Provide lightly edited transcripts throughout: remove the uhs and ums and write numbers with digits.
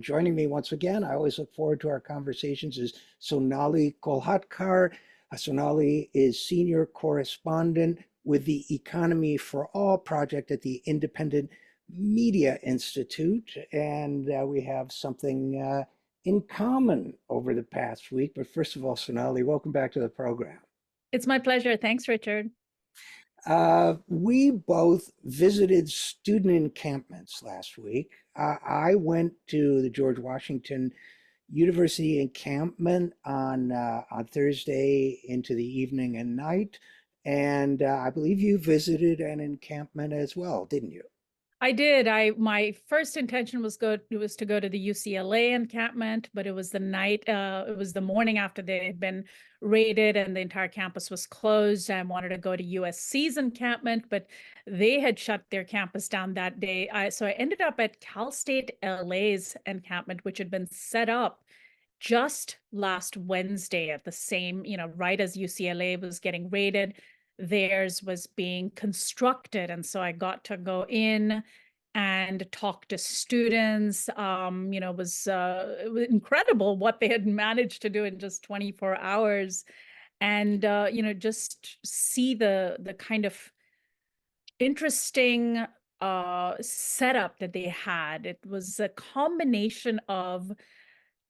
And joining me once again, I always look forward to our conversations, is Sonali Kolhatkar. Sonali is senior correspondent with the Economy for All project at the Independent Media Institute. And we have something in common over the past week. But first of all, Sonali, welcome back to the program. It's my pleasure. Thanks, Richard. We both visited student encampments last week. I went to the George Washington University encampment on Thursday into the evening and night, and I believe you visited an encampment as well, didn't you? I did. My first intention was to go to the UCLA encampment, but it was it was the morning after they had been raided and the entire campus was closed. I wanted to go to USC's encampment, but they had shut their campus down that day. So I ended up at Cal State LA's encampment, which had been set up just last Wednesday at the same, right as UCLA was getting raided, theirs was being constructed. And so I got to go in and talk to students. It was incredible what they had managed to do in just 24 hours. And, just see the kind of interesting setup that they had. It was a combination of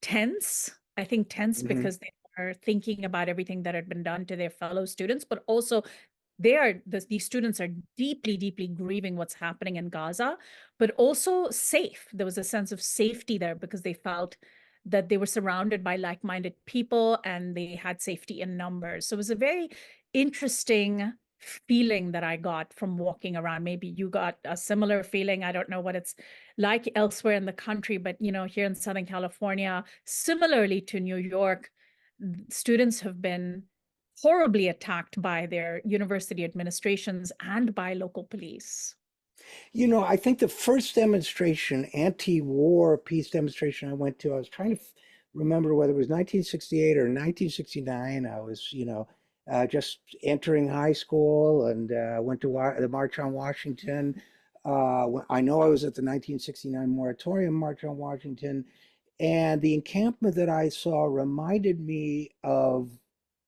tense. I think tense Mhm. because they were thinking about everything that had been done to their fellow students, but also these students are deeply, deeply grieving what's happening in Gaza, but also safe. There was a sense of safety there because they felt that they were surrounded by like-minded people and they had safety in numbers. So it was a very interesting feeling that I got from walking around. Maybe you got a similar feeling. I don't know what it's like elsewhere in the country, but here in Southern California, similarly to New York, students have been horribly attacked by their university administrations and by local police. I think the first demonstration, anti-war peace demonstration I went to, I was trying to remember whether it was 1968 or 1969. I was, just entering high school and went to the March on Washington. I know I was at the 1969 moratorium March on Washington, and the encampment that I saw reminded me of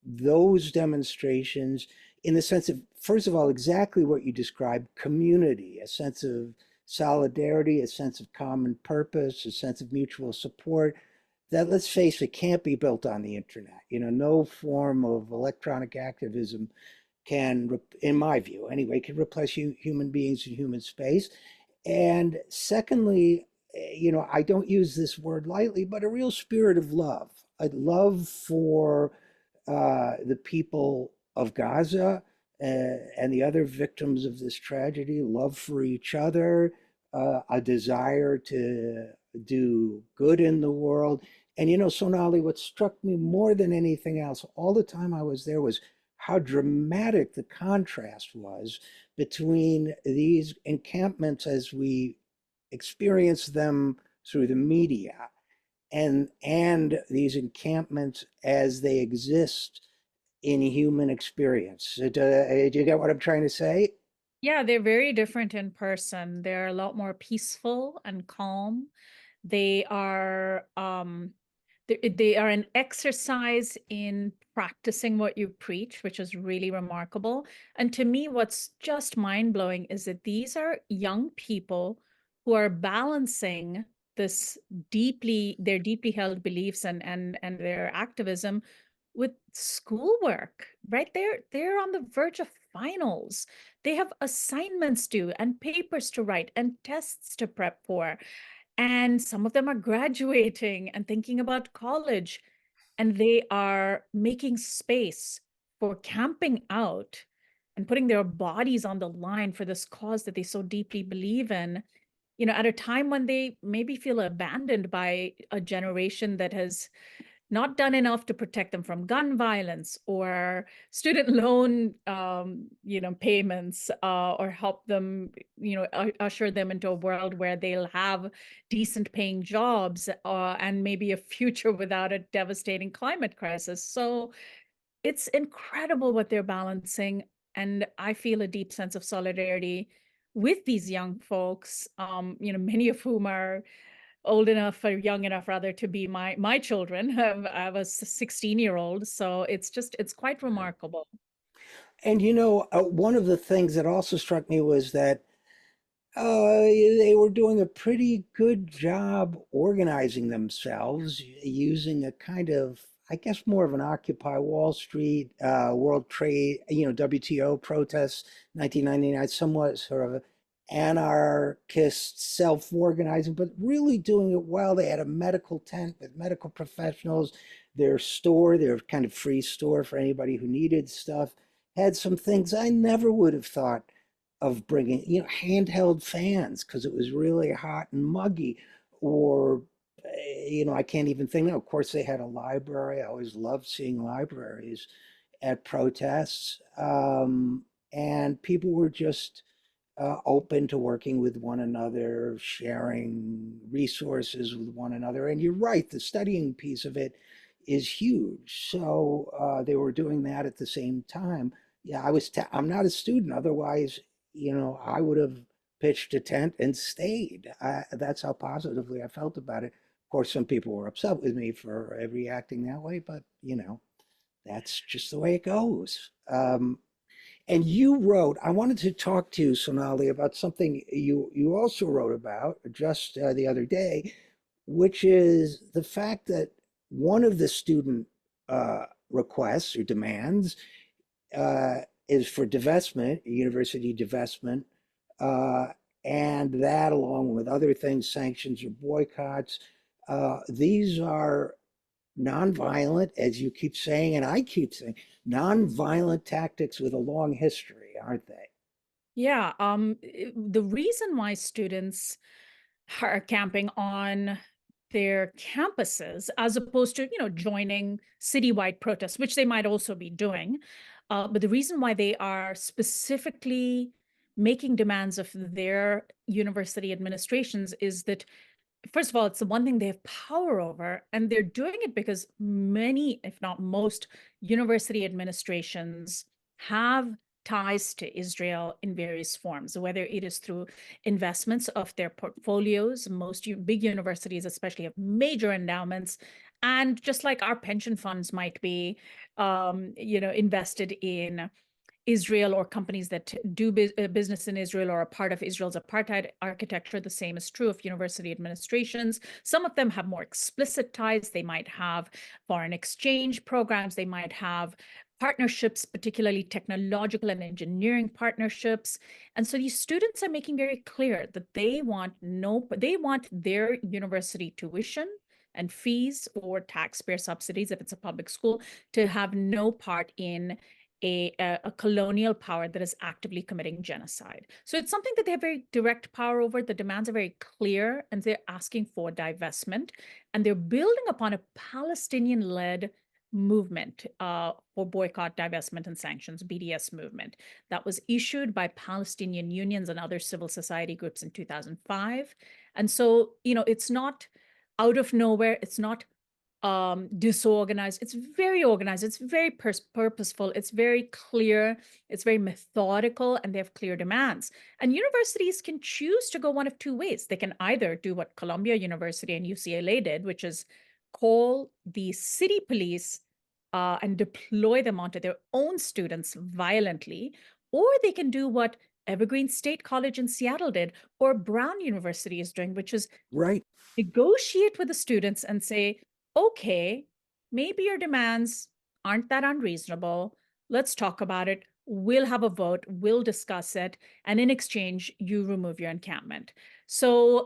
those demonstrations in the sense of, first of all, exactly what you described: community, a sense of solidarity, a sense of common purpose, a sense of mutual support that, let's face it, can't be built on the internet. No form of electronic activism can, in my view anyway, can replace human beings in human space. And secondly, I don't use this word lightly, but a real spirit of love, a love for the people of Gaza and the other victims of this tragedy, love for each other, a desire to do good in the world. And Sonali, what struck me more than anything else all the time I was there was how dramatic the contrast was between these encampments as we experience them through the media and these encampments as they exist in human experience. Do you get what I'm trying to say? Yeah, they're very different in person. They're a lot more peaceful and calm. They are they are an exercise in practicing what you preach, which is really remarkable. And to me, what's just mind-blowing is that these are young people who are balancing their deeply held beliefs and their activism with schoolwork, right? They're on the verge of finals. They have assignments due and papers to write and tests to prep for. And some of them are graduating and thinking about college, and they are making space for camping out and putting their bodies on the line for this cause that they so deeply believe in, at a time when they maybe feel abandoned by a generation that has not done enough to protect them from gun violence or student loan, payments, or help them, usher them into a world where they'll have decent paying jobs, and maybe a future without a devastating climate crisis. So it's incredible what they're balancing. And I feel a deep sense of solidarity with these young folks, many of whom are old enough or young enough rather to be my children. I was a 16-year-old, so it's quite remarkable. And one of the things that also struck me was that they were doing a pretty good job organizing themselves using a kind of, I guess, more of an Occupy Wall Street, World Trade, WTO protests, 1999, somewhat sort of anarchist self-organizing, but really doing it well. They had a medical tent with medical professionals, their kind of free store for anybody who needed stuff, had some things I never would have thought of bringing, handheld fans because it was really hot and muggy, or I can't even think now. Of course, they had a library. I always loved seeing libraries at protests, and people were just open to working with one another, sharing resources with one another. And you're right, the studying piece of it is huge. So they were doing that at the same time. Yeah, I'm not a student. Otherwise, I would have pitched a tent and stayed. That's how positively I felt about it. Of course, some people were upset with me for reacting that way, but that's just the way it goes. And you wrote, I wanted to talk to you, Sonali, about something you also wrote about just the other day, which is the fact that one of the student requests or demands is for divestment, university divestment, uh, and that, along with other things, sanctions or boycotts, these are nonviolent, as you keep saying, and I keep saying, nonviolent tactics with a long history, aren't they? Yeah, the reason why students are camping on their campuses as opposed to, joining citywide protests, which they might also be doing. But the reason why they are specifically making demands of their university administrations is that, first of all, it's the one thing they have power over, and they're doing it because many, if not most, university administrations have ties to Israel in various forms, whether it is through investments of their portfolios. Most big universities, especially, have major endowments. And just like our pension funds might be, invested in Israel, or companies that do business in Israel or are part of Israel's apartheid architecture. The same is true of university administrations. Some of them have more explicit ties. They might have foreign exchange programs. They might have partnerships, particularly technological and engineering partnerships. And so these students are making very clear that they want their university tuition and fees or taxpayer subsidies, if it's a public school, to have no part in a colonial power that is actively committing genocide. So it's something that they have very direct power over. The demands are very clear, and they're asking for divestment. And they're building upon a Palestinian-led movement for boycott, divestment, and sanctions, BDS movement, that was issued by Palestinian unions and other civil society groups in 2005. And so, it's not out of nowhere. It's not disorganized. It's very organized. It's very purposeful. It's very clear. It's very methodical, and they have clear demands. And universities can choose to go one of two ways. They can either do what Columbia University and UCLA did, which is call the city police and deploy them onto their own students violently, or they can do what Evergreen State College in Seattle did, or Brown University is doing, which is Right. negotiate with the students and say, okay, maybe your demands aren't that unreasonable. Let's talk about it. We'll have a vote. We'll discuss it. And in exchange, you remove your encampment. So,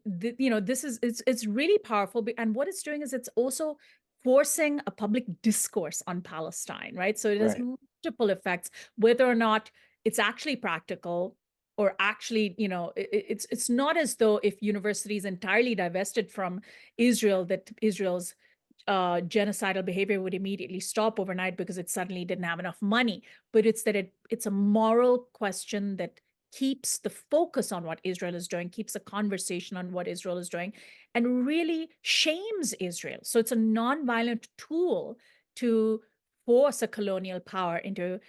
this is, it's really powerful. And what it's doing is it's also forcing a public discourse on Palestine, right? So it has Right. multiple effects, whether or not it's actually practical, or actually, it's not as though if universities entirely divested from Israel, that Israel's genocidal behavior would immediately stop overnight because it suddenly didn't have enough money. But it's that it's a moral question that keeps the focus on what Israel is doing, keeps the conversation on what Israel is doing, and really shames Israel. So it's a nonviolent tool to force a colonial power into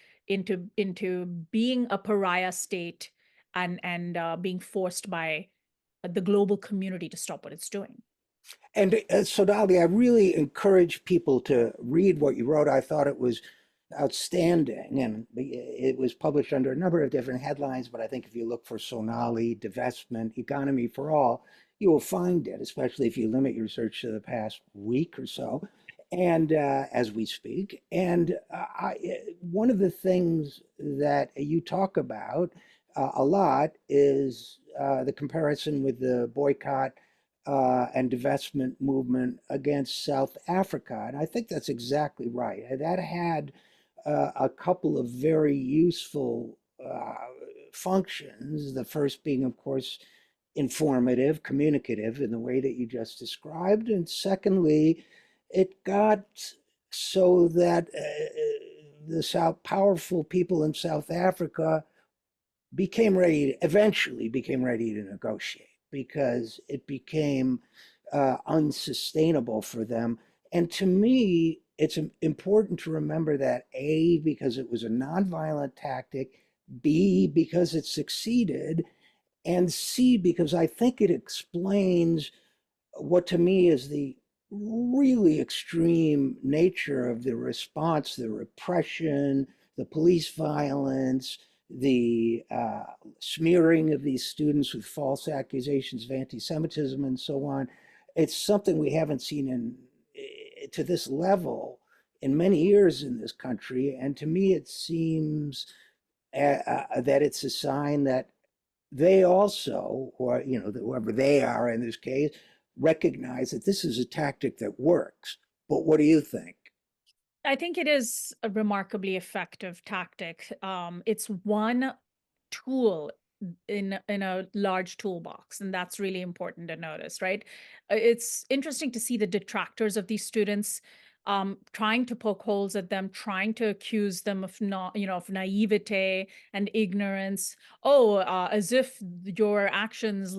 being a pariah state, and being forced by the global community to stop what it's doing. And Sonali, I really encourage people to read what you wrote. I thought it was outstanding, and it was published under a number of different headlines. But I think if you look for Sonali, Divestment, Economy for All, you will find it, especially if you limit your search to the past week or so, and as we speak. And one of the things that you talk about a lot is the comparison with the boycott and divestment movement against South Africa. And I think that's exactly right. That had a couple of very useful functions. The first being, of course, informative, communicative in the way that you just described. And secondly, it got so that the powerful people in South Africa eventually became ready to negotiate because it became unsustainable for them. And to me, it's important to remember that A, because it was a nonviolent tactic, B, because it succeeded, and C, because I think it explains what to me is the really extreme nature of the response, the repression, the police violence, the smearing of these students with false accusations of anti-Semitism and so on. It's something we haven't seen to this level in many years in this country. And to me, it seems that it's a sign that they also, or whoever they are in this case, recognize that this is a tactic that works. But what do you think? I think it is a remarkably effective tactic. It's one tool in a large toolbox, and that's really important to notice, right? It's interesting to see the detractors of these students trying to poke holes at them, trying to accuse them of not, of naivete and ignorance. Oh, as if your actions,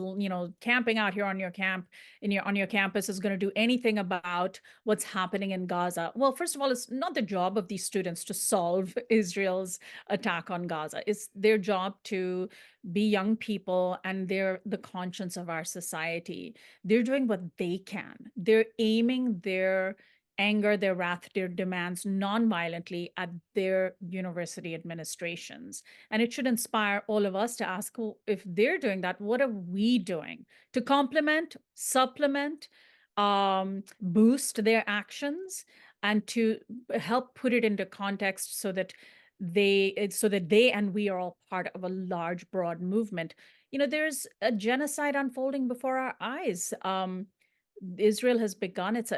camping out here on your on your campus is going to do anything about what's happening in Gaza. Well, first of all, it's not the job of these students to solve Israel's attack on Gaza. It's their job to be young people, and they're the conscience of our society. They're doing what they can. They're aiming their anger, their wrath, their demands non-violently at their university administrations. And it should inspire all of us to ask, well, if they're doing that, what are we doing to complement, supplement, boost their actions, and to help put it into context so that they and we are all part of a large, broad movement. There's a genocide unfolding before our eyes. Israel has begun its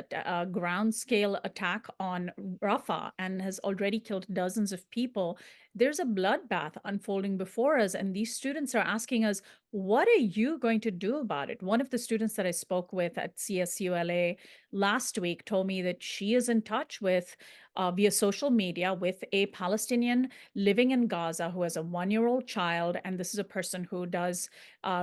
ground scale attack on Rafah and has already killed dozens of people. There's a bloodbath unfolding before us, and these students are asking us, what are you going to do about it? One of the students that I spoke with at CSULA last week told me that she is in touch with, via social media, with a Palestinian living in Gaza who has a 1-year-old child. And this is a person who does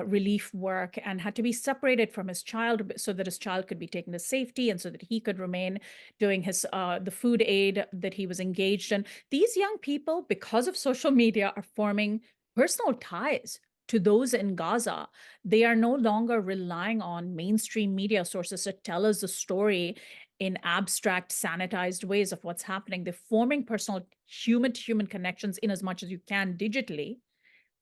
relief work and had to be separated from his child so that his child could be taken to safety and so that he could remain doing his the food aid that he was engaged in. These young people, because of social media, are forming personal ties to those in Gaza. They are no longer relying on mainstream media sources to tell us the story in abstract, sanitized ways of what's happening. They're forming personal human-to-human connections in as much as you can digitally,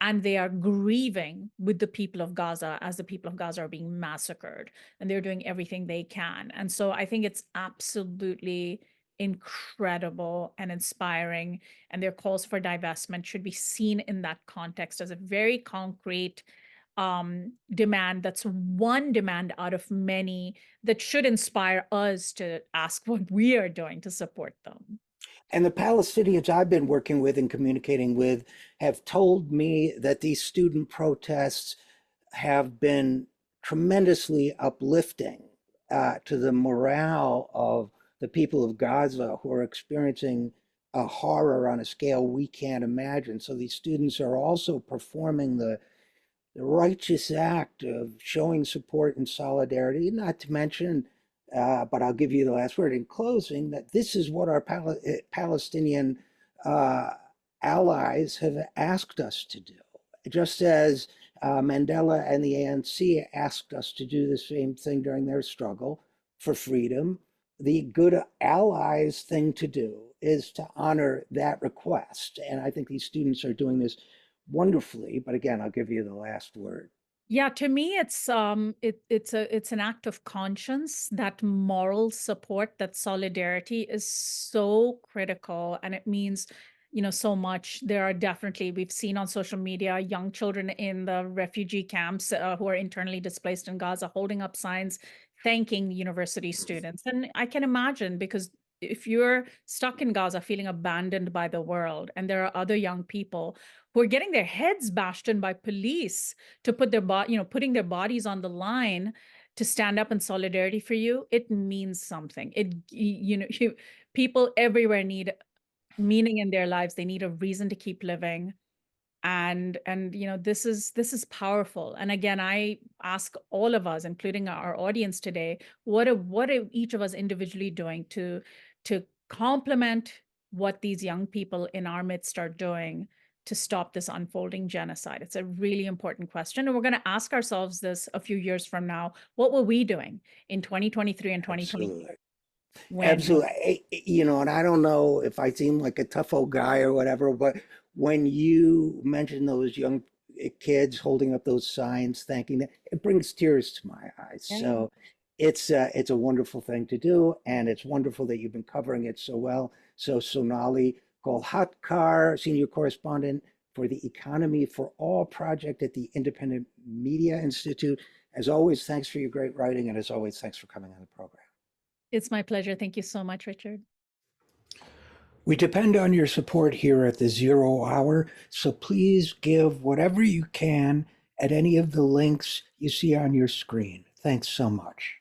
and they are grieving with the people of Gaza as the people of Gaza are being massacred, and they're doing everything they can. And so I think it's absolutely incredible and inspiring, and their calls for divestment should be seen in that context as a very concrete demand. That's one demand out of many that should inspire us to ask what we are doing to support them. And the Palestinians I've been working with and communicating with have told me that these student protests have been tremendously uplifting to the morale of the people of Gaza who are experiencing a horror on a scale we can't imagine. So these students are also performing the righteous act of showing support and solidarity, not to mention, but I'll give you the last word in closing, that this is what our Palestinian uh, allies have asked us to do. Just as Mandela and the ANC asked us to do the same thing during their struggle for freedom. The good allies thing to do is to honor that request. And I think these students are doing this wonderfully. But again, I'll give you the last word. Yeah, to me, it's an act of conscience. That moral support, that solidarity is so critical, and it means, so much. There are definitely, we've seen on social media, young children in the refugee camps who are internally displaced in Gaza holding up signs thanking university students. And I can imagine, because if you're stuck in Gaza feeling abandoned by the world, and there are other young people who are getting their heads bashed in by police to put putting their bodies on the line to stand up in solidarity for you, it means something. People everywhere need meaning in their lives. They need a reason to keep living. And this is powerful. And again, I ask all of us, including our audience today, what are each of us individually doing to complement what these young people in our midst are doing to stop this unfolding genocide? It's a really important question, and we're going to ask ourselves this a few years from now. What were we doing in 2023 and 2020 Absolutely. when Absolutely. And I don't know if I seem like a tough old guy or whatever, but when you mention those young kids holding up those signs, thanking them, it brings tears to my eyes. yeah. So it's a wonderful thing to do, and it's wonderful that you've been covering it so well. So Sonali Kolhatkar, senior correspondent for the Economy for All project at the Independent Media Institute. As always, thanks for your great writing, and as always, thanks for coming on the program. It's my pleasure. Thank you so much, Richard. We depend on your support here at the Zero Hour, so please give whatever you can at any of the links you see on your screen. Thanks so much.